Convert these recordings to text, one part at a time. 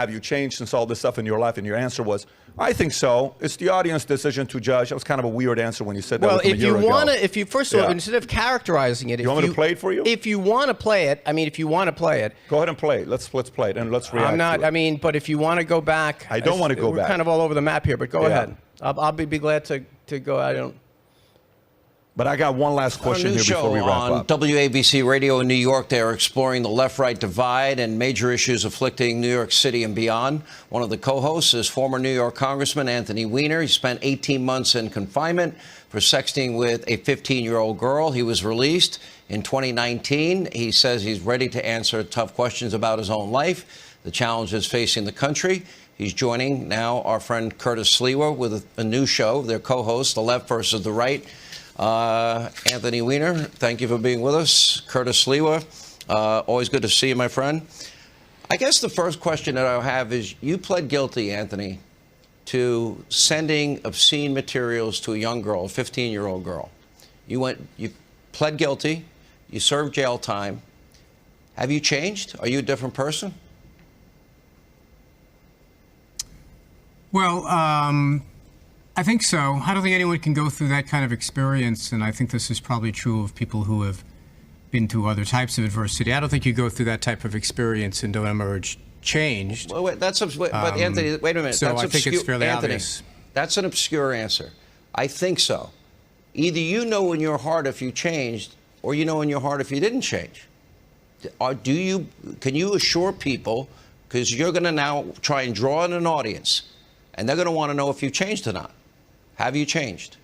have you changed since all this stuff in your life? And your answer was, I think so. It's the audience decision to judge. That was kind of a weird answer when you said that. Well, with him a year ago. if you first of all, instead of characterizing it, you want me to play it for you? If you want to play it, if you want to play it, go ahead and play it. Let's play it and let's react. I'm not. to it. But if you want to go back, I don't want to go back. We're kind of all over the map here, but go ahead. I'll be glad to go. I don't. But I got one last question here before we wrap up. On WABC Radio in New York, they are exploring the left-right divide and major issues afflicting New York City and beyond. One of the co-hosts is former New York Congressman Anthony Weiner. He spent 18 months in confinement for sexting with a 15-year-old girl. He was released in 2019. He says he's ready to answer tough questions about his own life, the challenges facing the country. He's joining now our friend Curtis Sliwa with a new show, their co-host, The Left versus the Right. Anthony Weiner, thank you for being with us. Curtis Sliwa, always good to see you, my friend. I guess the first question that I have is, you pled guilty, Anthony, to sending obscene materials to a young girl, a 15-year-old girl. You pled guilty, you served jail time. Have you changed? Are you a different person? Well, I think so. I don't think anyone can go through that kind of experience, and I think this is probably true of people who have been through other types of adversity. I don't think you go through that type of experience and don't emerge changed. Well, but Anthony, wait a minute. So I think it's fairly Anthony, obvious. That's an obscure answer. I think so. Either you know in your heart if you changed, or you know in your heart if you didn't change. Can you assure people, because you're going to now try and draw in an audience, and they're going to want to know if you've changed or not. Have you changed?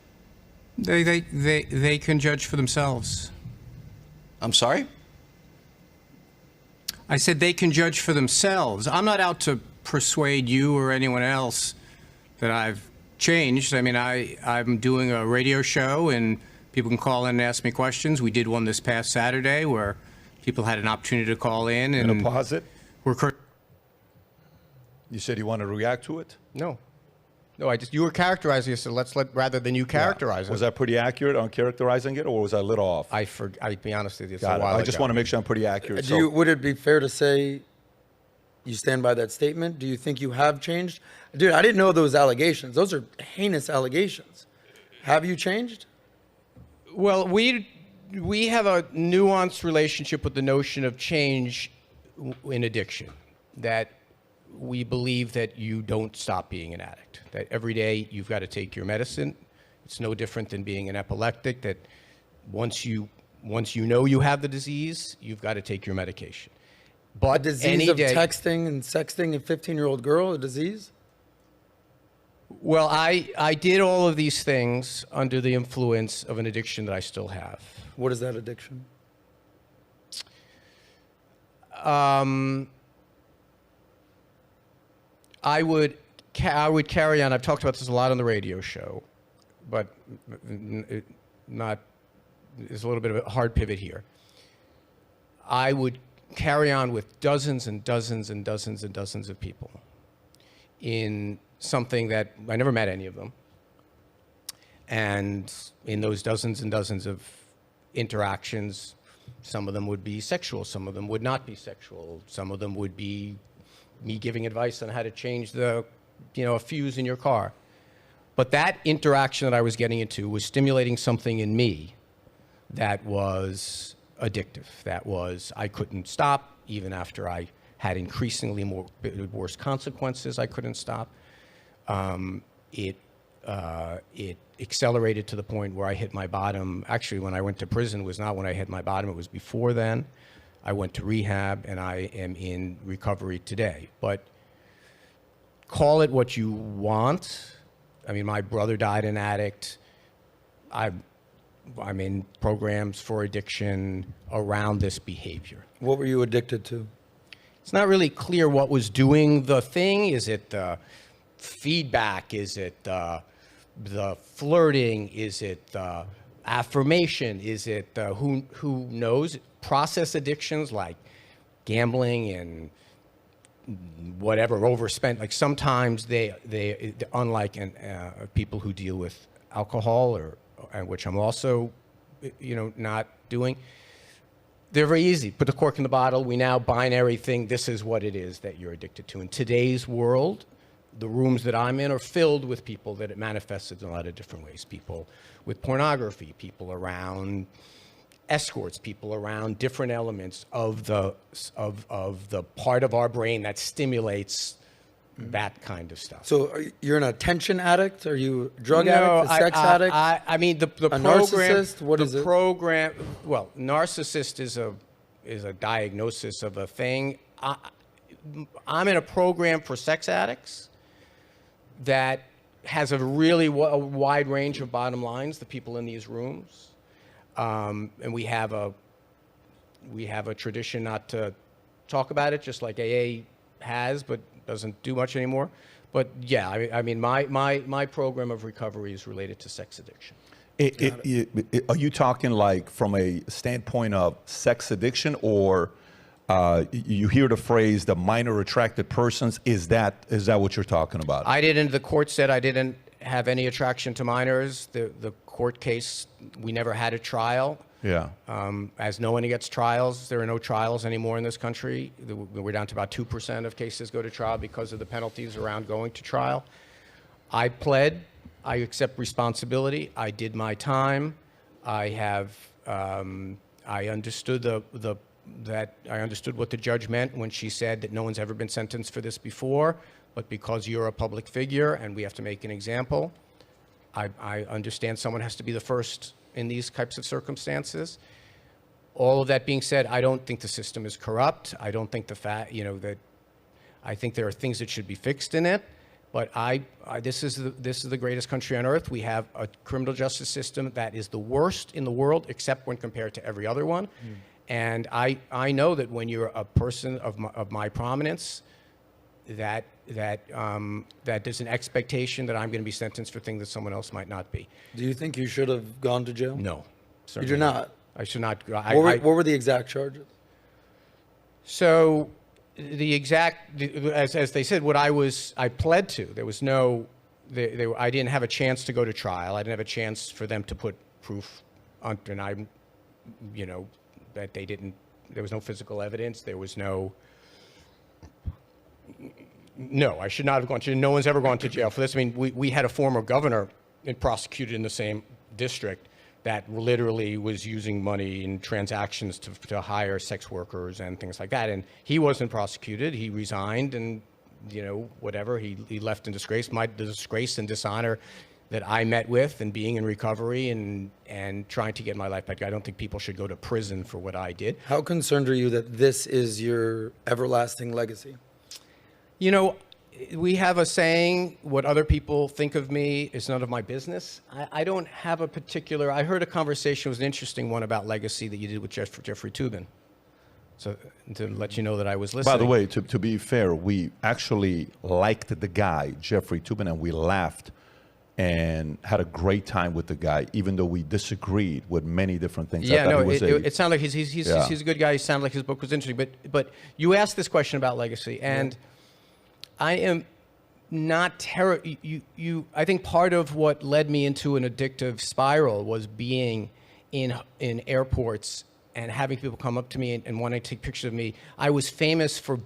They can judge for themselves. I'm sorry? I said they can judge for themselves. I'm not out to persuade you or anyone else that I've changed. I'm doing a radio show, and people can call in and ask me questions. We did one this past Saturday where people had an opportunity to call in. And pause it? You said you want to react to it? No, you were characterizing it, so rather than you characterize it. Was I pretty accurate on characterizing it, or was I a little off? I'd be honest with you, it's Got a while I just ago. want to make sure I'm pretty accurate. Would it be fair to say you stand by that statement? Do you think you have changed? Dude, I didn't know those allegations. Those are heinous allegations. Have you changed? Well, we have a nuanced relationship with the notion of change in addiction, that we believe that you don't stop being an addict, that every day you've got to take your medicine. It's no different than being an epileptic, that once you know you have the disease, you've got to take your medication. But a disease of texting and sexting a 15-year-old girl, a disease? Well, I did all of these things under the influence of an addiction that I still have. What is that addiction? I would carry on. I've talked about this a lot on the radio show, but it's a little bit of a hard pivot here. I would carry on with dozens and dozens and dozens and dozens of people in something that I never met any of them. And in those dozens and dozens of interactions, some of them would be sexual, some of them would not be sexual, some of them would be me giving advice on how to change a fuse in your car. But that interaction that I was getting into was stimulating something in me that was addictive. That was, I couldn't stop, even after I had increasingly worse consequences, I couldn't stop. It accelerated to the point where I hit my bottom. Actually, when I went to prison was not when I hit my bottom, it was before then. I went to rehab, and I am in recovery today. But call it what you want. I mean, my brother died an addict. I'm in programs for addiction around this behavior. What were you addicted to? It's not really clear what was doing the thing. Is it the feedback? Is it the flirting? Is it the affirmation? Is it who knows? Process addictions like gambling and whatever, overspent. Like sometimes they unlike people who deal with alcohol, which I'm also, not doing. They're very easy. Put the cork in the bottle. We now binary thing. This is what it is that you're addicted to. In today's world, the rooms that I'm in are filled with people that it manifests in a lot of different ways. People with pornography, people around escorts, people around different elements of the part of our brain that stimulates that kind of stuff. So you're an attention addict? Are you a drug addict, a sex addict? I mean, the program. Narcissist? What is it? The program. Well, narcissist is a diagnosis of a thing. I'm in a program for sex addicts that has a really wide range of bottom lines. The people in these rooms, and we have a tradition not to talk about it, just like AA has, but doesn't do much anymore. But yeah, I mean, my program of recovery is related to sex addiction. Are you talking like from a standpoint of sex addiction, or you hear the phrase the minor attracted persons? Is that what you're talking about? The court said I didn't have any attraction to minors. The court case, we never had a trial. Yeah. As no one gets trials, there are no trials anymore in this country. We're down to about 2% of cases go to trial because of the penalties around going to trial. I pled. I accept responsibility. I did my time. I understood I understood what the judge meant when she said that no one's ever been sentenced for this before, but because you're a public figure and we have to make an example, I understand someone has to be the first in these types of circumstances. All of that being said, I don't think the system is corrupt. I don't think that I think there are things that should be fixed in it. But this is the greatest country on earth. We have a criminal justice system that is the worst in the world, except when compared to every other one. And I know that when you're a person of my prominence, that there's an expectation that I'm going to be sentenced for things that someone else might not be. Do you think you should have gone to jail? No. You do not? I should not. What were the exact charges? So the exact, as they said, I pled to. There was no, I didn't have a chance to go to trial. I didn't have a chance for them to put proof on, and that they didn't, there was no physical evidence. There was no, I should not have gone to, no one's ever gone to jail for this. I mean, we had a former governor prosecuted in the same district that literally was using money in transactions to hire sex workers and things like that. And he wasn't prosecuted. He resigned and, whatever. He left in disgrace. The disgrace and dishonor that I met with and being in recovery and trying to get my life back. I don't think people should go to prison for what I did. How concerned are you that this is your everlasting legacy? We have a saying, what other people think of me is none of my business. I don't have a particular, I heard a conversation, it was an interesting one about legacy that you did with Jeffrey Toobin. So to let you know that I was listening. By the way, to be fair, we actually liked the guy, Jeffrey Toobin, and we laughed and had a great time with the guy, even though we disagreed with many different things. Yeah, no, it sounded like he's a good guy. He sounded like his book was interesting. But you asked this question about legacy, and I am not I think part of what led me into an addictive spiral was being in airports and having people come up to me and wanting to take pictures of me. I was famous for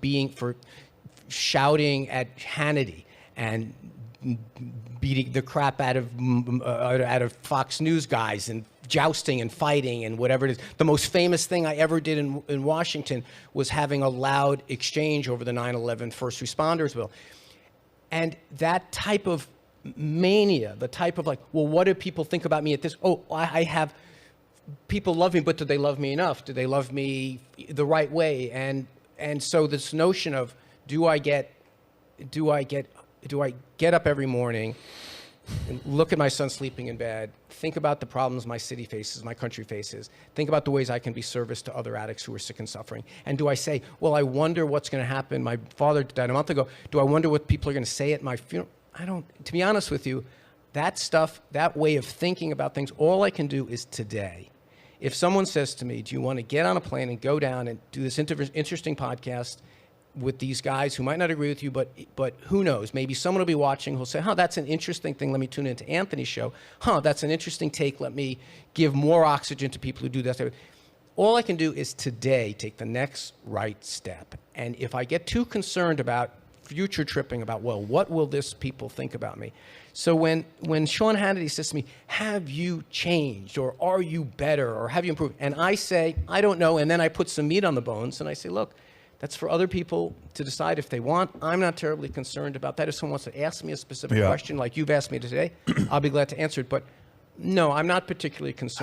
shouting at Hannity and beating the crap out of Fox News guys and jousting and fighting and whatever it is. The most famous thing I ever did in Washington was having a loud exchange over the 9/11 first responders bill. And that type of mania, the type of what do people think about me at this? Oh, I have people love me, but do they love me enough? Do they love me the right way? And so this notion of do I get up every morning and look at my son sleeping in bed, think about the problems my city faces, my country faces, think about the ways I can be service to other addicts who are sick and suffering. And do I say, well, I wonder what's going to happen. My father died a month ago. Do I wonder what people are going to say at my funeral? I don't, to be honest with you, that stuff, that way of thinking about things, all I can do is today. If someone says to me, do you want to get on a plane and go down and do this interesting podcast with these guys who might not agree with you, but who knows? Maybe someone will be watching who'll say, that's an interesting thing. Let me tune into Anthony's show. That's an interesting take. Let me give more oxygen to people who do that. all I can do is today take the next right step. And if I get too concerned about future tripping about, well, what will this people think about me? So when Sean Hannity says to me, have you changed, or are you better, or have you improved? And I say, I don't know, and then I put some meat on the bones, and I say, look, that's for other people to decide if they want. I'm not terribly concerned about that. If someone wants to ask me a specific question like you've asked me today, I'll be glad to answer it. But no, I'm not particularly concerned.